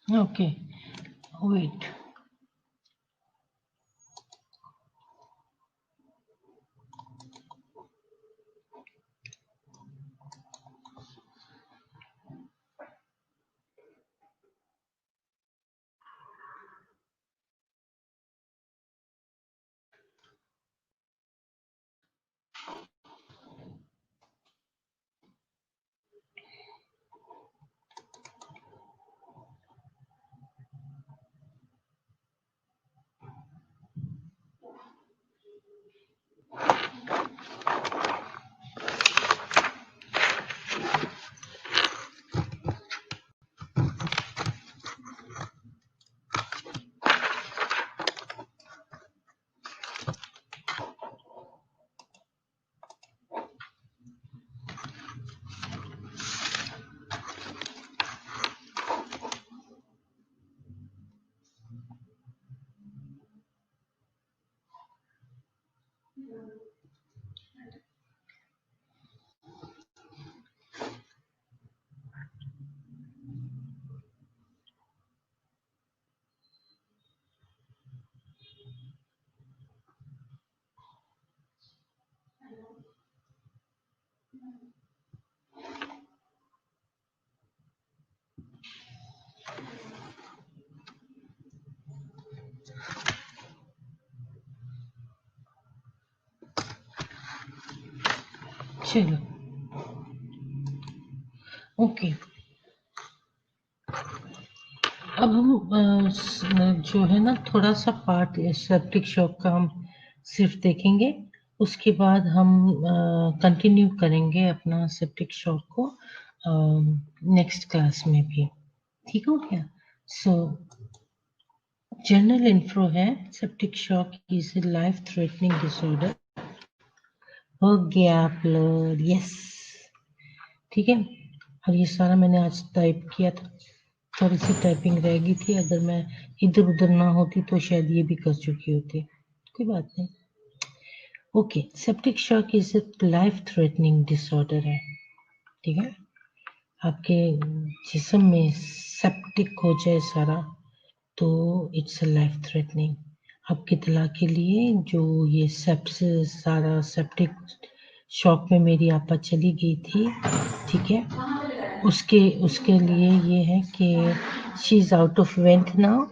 Okay wait. चलो ओके। अब हम जो है ना थोड़ा सा पार्ट सेप्टिक शॉक का हम सिर्फ देखेंगे। उसके बाद हम कंटिन्यू करेंगे अपना सेप्टिक शॉक को नेक्स्ट क्लास में भी। ठीक हो गया? सो जनरल इंफ्रो है, septic shock is a life threatening disorder. हो गया अपलोड, यस। ठीक है, और ये सारा मैंने आज टाइप किया था, थोड़ी सी टाइपिंग रह गई थी। अगर मैं इधर उधर ना होती तो शायद ये भी कर चुकी होती। कोई बात नहीं। Okay, septic shock is a life threatening disorder है। ठीक है, आपके जिस्म में सेप्टिक हो जाए सारा तो इट्स लाइफ थ्रेटनिंग। आपकी इतला के लिए जो ये सेप्सिस सारा सेप्टिक शॉक में मेरी आपा चली गई थी, ठीक है, उसके उसके लिए ये है कि she is out of went now.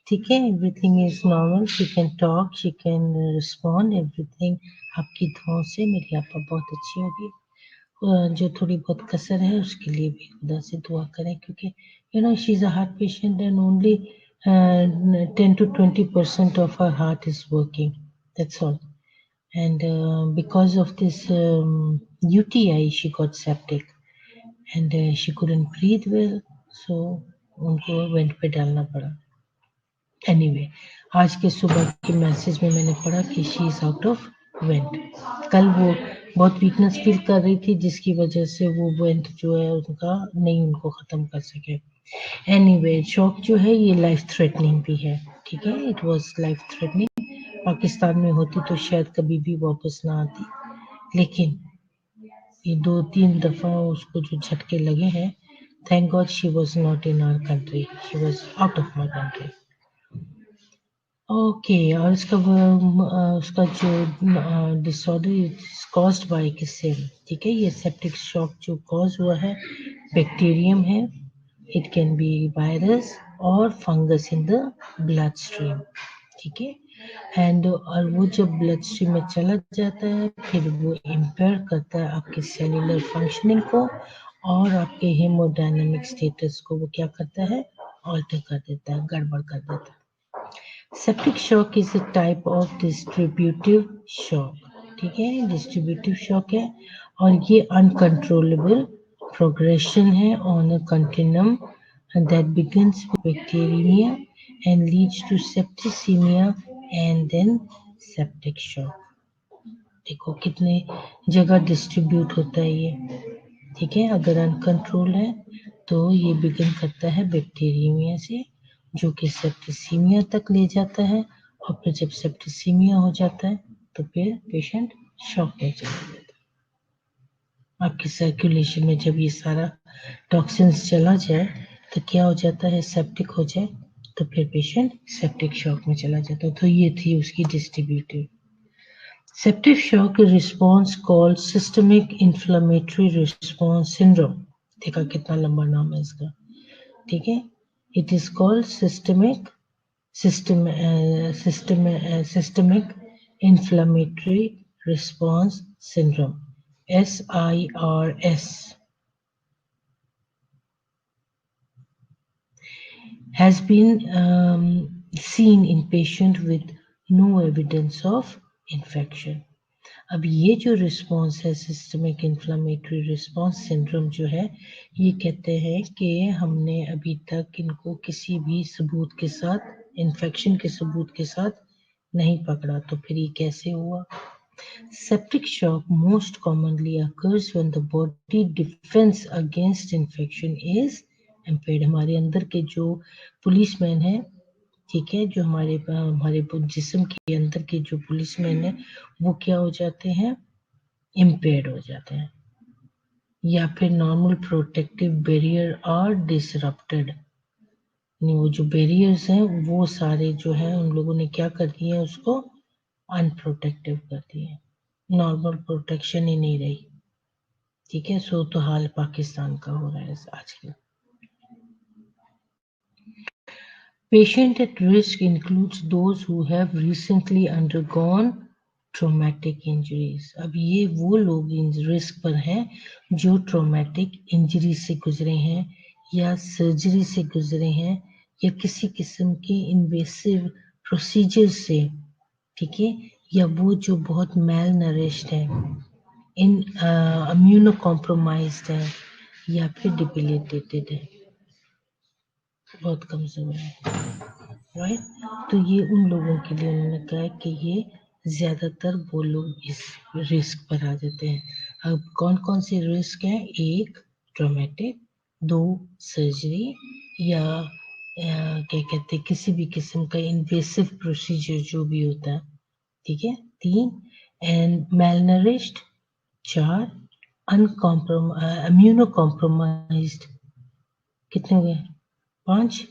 ठीक है, everything is normal, she can talk, she can respond everything. आपकी दुआओं से मेरी आपा बहुत अच्छी होगी। जो थोड़ी बहुत कसर है उसके लिए भी खुदा से दुआ करें, क्योंकि you know she is a heart patient and only 10 to 20% of her heart is working, that's all. And because of this UTI she got septic and she couldn't breathe well, so उनको went पे डालना पड़ा। Anyway, आज के सुबह के message में मैंने पढ़ा कि she is out of went. कल वो बहुत वीकनेस फील कर रही थी जिसकी वजह से वो वेंट जो है उनका नहीं उनको ख़त्म कर सके। एनीवे, शॉक जो है ये लाइफ थ्रेटनिंग भी है। ठीक है, it was life threatening. Pakistan में होती तो शायद कभी भी वापस ना आती, लेकिन ये 2-3 दफ़ा उसको जो झटके लगे हैं, thank God she was not in our country, she was out of my country. Okay, और उसका जो डिसऑर्डर इज कॉज्ड बाय किससे, ठीक है, ये सेप्टिक शॉक जो कॉज हुआ है बैक्टीरियम है, इट कैन बी वायरस और fungus in the blood stream, ठीक है। एंड और वो जब ब्लड स्ट्रीम में चला जाता है फिर वो इम्पेयर करता है आपके सेलुलर फंक्शनिंग को और आपके हेमोडायनामिक स्टेटस को वो क्या करता है, ऑल्टर कर देता है, गड़बड़ कर देता है। Septic shock is a type of distributive shock, ठीक है, डिस्ट्रीब्यूटिव शॉक है और ये अनकंट्रोलेबल प्रोग्रेशन है on a continuum that begins with bacteremia and leads to septicemia and then septic shock. देखो कितने जगह डिस्ट्रीब्यूट होता है ये, ठीक है। अगर अनकंट्रोल है तो ये बिगिन करता है बैक्टीरियमिया से जो कि सेप्टिसीमिया तक ले जाता है और फिर जब सेप्टिसीमिया हो जाता है तो फिर पेशेंट शॉक में चला जाता है। आपकी सर्कुलेशन में जब ये सारा टॉक्सिन्स चला जाए तो क्या हो जाता है, सेप्टिक हो जाए तो फिर पेशेंट सेप्टिक शॉक में चला जाता है। तो ये थी उसकी distributive. Septic shock response called systemic inflammatory response syndrome. देखा कितना लंबा नाम है इसका, ठीक है। It is called systemic inflammatory response syndrome, SIRS. Has been seen in patient with no evidence of infection. अब ये जो रिस्पॉन्स है सिस्टमिक इन्फ्लामेटरी रिस्पॉन्स सिंड्रोम जो है, ये कहते हैं कि हमने अभी तक इनको किसी भी सबूत के साथ, इन्फेक्शन के सबूत के साथ नहीं पकड़ा, तो फिर ये कैसे हुआ। Septic shock most commonly occurs when the body defence against infection is impaired. हमारे अंदर के जो पुलिसमैन है, ठीक है, जो हमारे जिस्म के अंदर के जो पुलिसमैन है वो क्या हो जाते हैं, इम्पेयर्ड हो जाते हैं, या फिर normal protective barrier are disrupted. वो जो बैरियर्स हैं वो सारे जो है उन लोगों ने क्या कर दिए, उसको अनप्रोटेक्टिव कर दिए, नॉर्मल प्रोटेक्शन ही नहीं रही, ठीक है। सो तो हाल पाकिस्तान का हो रहा है आजकल। Patient at risk includes those who have recently undergone traumatic injuries. अब ये वो लोग रिस्क पर हैं जो ट्रॉमेटिक इंजरी से गुजरे हैं या सर्जरी से गुजरे हैं या किसी किस्म के इन्वेसिव प्रोसीजर से, ठीक है, या वो जो बहुत मेल नरिश्ड है, इन इम्यूनो कॉम्प्रोमाइज्ड है या फिर डिबिलिटेटेड है, बहुत कमजोर है, राइट। तो ये उन लोगों के लिए उन्होंने कहा है कि ये ज्यादातर वो लोग इस रिस्क पर आ जाते हैं। अब कौन कौन से रिस्क हैं, एक ट्रॉमेटिक, दो सर्जरी या क्या कहते हैं किसी भी किस्म का इन्वेसिव प्रोसीजर जो भी होता है, ठीक है, तीन, एंड मेलनरिश्ड, चार, इम्यूनो कॉम्प्रोमाइज्ड, कितने हो गए, पांच,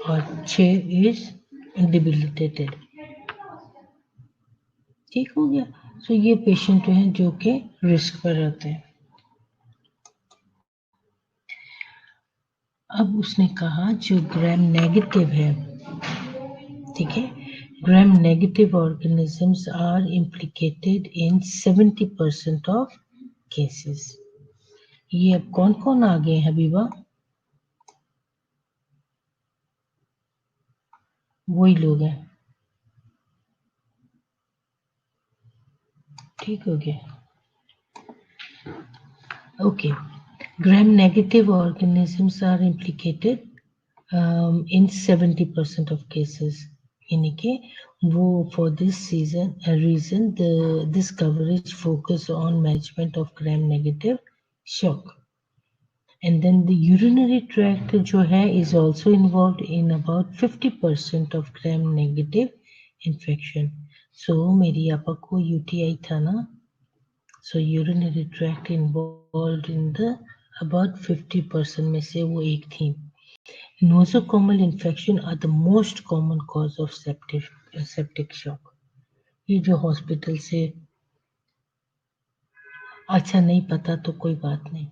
और 6 इज डिबिलिटेटेड, ठीक हो गया। सो ये पेशेंट जो है जो कि रिस्क पर रहते हैं। अब उसने कहा जो ग्राम नेगेटिव है, ठीक है, Gram negative organisms are implicated in 70% of cases. ये अब कौन कौन आ गए हबीबा, वही लोग हैं, ठीक हो गया, okay. Gram-negative organisms are implicated in 70% of cases. यानी कि वो for this reason this coverage focus on management of gram-negative shock. And then the urinary tract जो है is also involved in about 50% of gram-negative infection. So मेरी आपा को UTI था ना, so urinary tract involved in the about 50% में से वो एक थी। Nosocomial infection are the most common cause of septic shock. ये जो हॉस्पिटल से अच्छा नहीं पता तो कोई बात नहीं.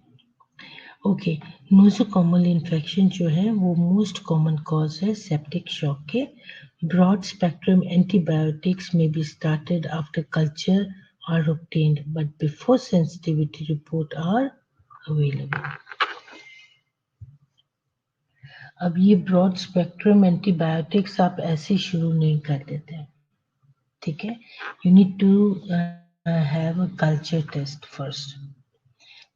ओके, नोसोकॉमल इन्फेक्शन जो है वो मोस्ट कॉमन कॉज है सेप्टिक शॉक के. ब्रॉड स्पेक्ट्रम एंटीबायोटिक्स में be started after culture are obtained but before sensitivity report are available. अब ये ब्रॉड स्पेक्ट्रम एंटीबायोटिक्स आप ऐसे शुरू नहीं कर देते हैं, ठीक है. You need to have a culture test first.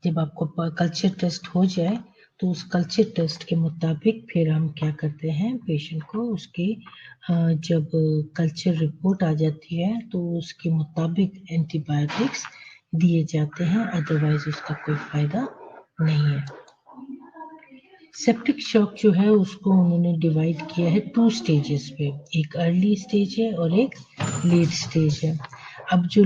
जब आपको कल्चर टेस्ट हो जाए तो उस कल्चर टेस्ट के मुताबिक फिर हम क्या करते हैं, पेशेंट को उसकी जब कल्चर रिपोर्ट आ जाती है तो उसके मुताबिक एंटीबायोटिक्स दिए जाते हैं, अदरवाइज उसका कोई फायदा नहीं है. सेप्टिक शॉक जो है उसको उन्होंने डिवाइड किया है 2 स्टेजेस पे. एक अर्ली स्टेज है और एक लेट स्टेज है. अब जो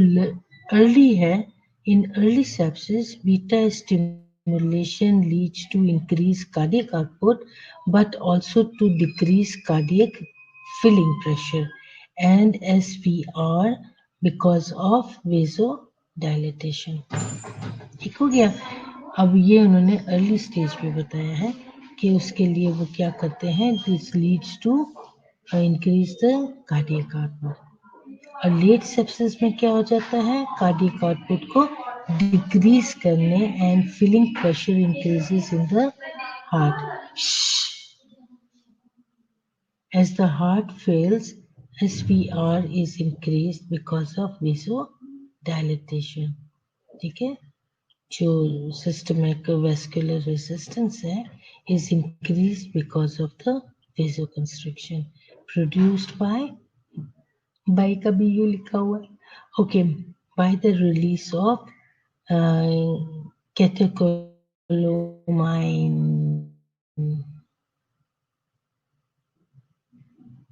अर्ली है, in early sepsis, beta stimulation leads to increased cardiac output but also to decrease cardiac filling pressure and SVR because of vasodilatation. ठीक हो गया. अब ये उन्होंने अर्ली स्टेज पे बताया है कि उसके लिए वो क्या करते हैं, this leads to increase the cardiac output. और लेट सेप्सिस में क्या हो जाता है, कार्डियक आउटपुट को डिक्रीज करने and filling pressure increases in the heart. As the heart fails, SVR is increased because of vasodilatation. ठीक है. जो सिस्टमिक वेस्कुलर रेजिस्टेंस है is increased because of the vasoconstriction produced by का भी you लिखा हुआ है. Okay, by the release of catecholamine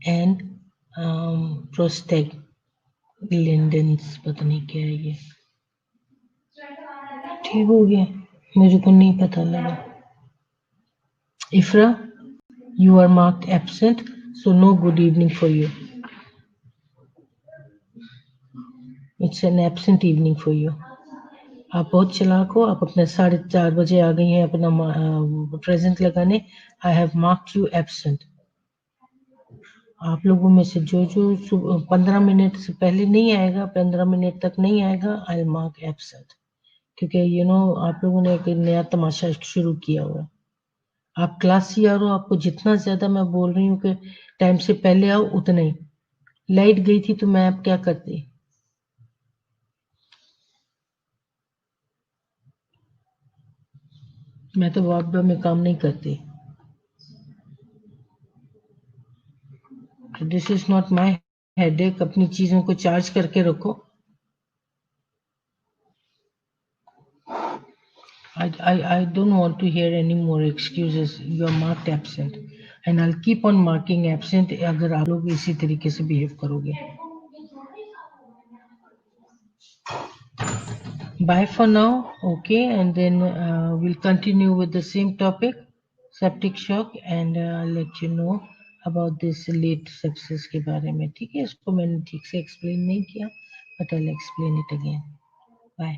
and prostaglandins. पता नहीं क्या है ये. ठीक हो गया, मुझे को नहीं पता लगा. Ifra, you are marked absent, so no good evening for you. It's an absent evening for you. आप बहुत चालाक हो, आप अपने 4:30 बजे आ गई हैं अपना प्रेजेंट लगाने. I have marked you absent. आप लोगों में से जो 15 मिनट से पहले नहीं आएगा, 15 मिनट तक नहीं आएगा, आई मार्क एब्सेंट. क्योंकि आप लोगों ने एक नया तमाशा शुरू किया हुआ. आप क्लास ही आ रहे हो, आपको जितना ज्यादा मैं बोल रही हूँ कि टाइम से पहले आओ उतना ही. लाइट गई थी तो मैं अब क्या करती. मैं तो वार्ड में काम नहीं करती. This is not my headache. अपनी चीजों को चार्ज करके रखो. I don't want to hear any more excuses. You are marked absent and I'll keep on marking absent अगर आप लोग इसी तरीके से बिहेव करोगे. Bye for now. Okay, and then we'll continue with the same topic, septic shock, and I'll let you know about this late sepsis के बारे में. ठीक है, इसको मैंने ठीक से explain नहीं किया, but I'll explain it again. Bye.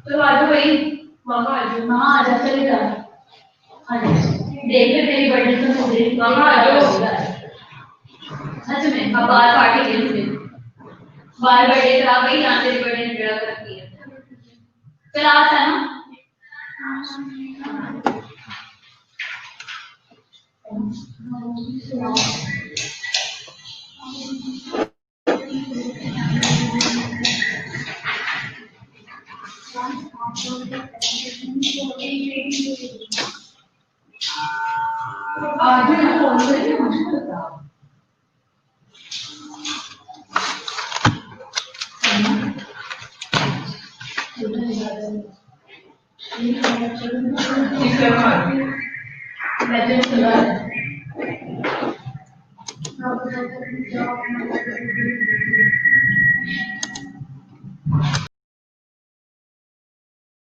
चलो आजो भाई, मामा आजो, मामा आजा चले जा, देख ले तेरी बर्थडे तो हो गई, मामा आजो, सच में अब बार पार्टी दे मुझे, बार बर्थडे करा भाई, यहाँ तेरी बर्थडे ने बेड़ा करती है, चल आता ना, आज मैं फोन करके मुझे बता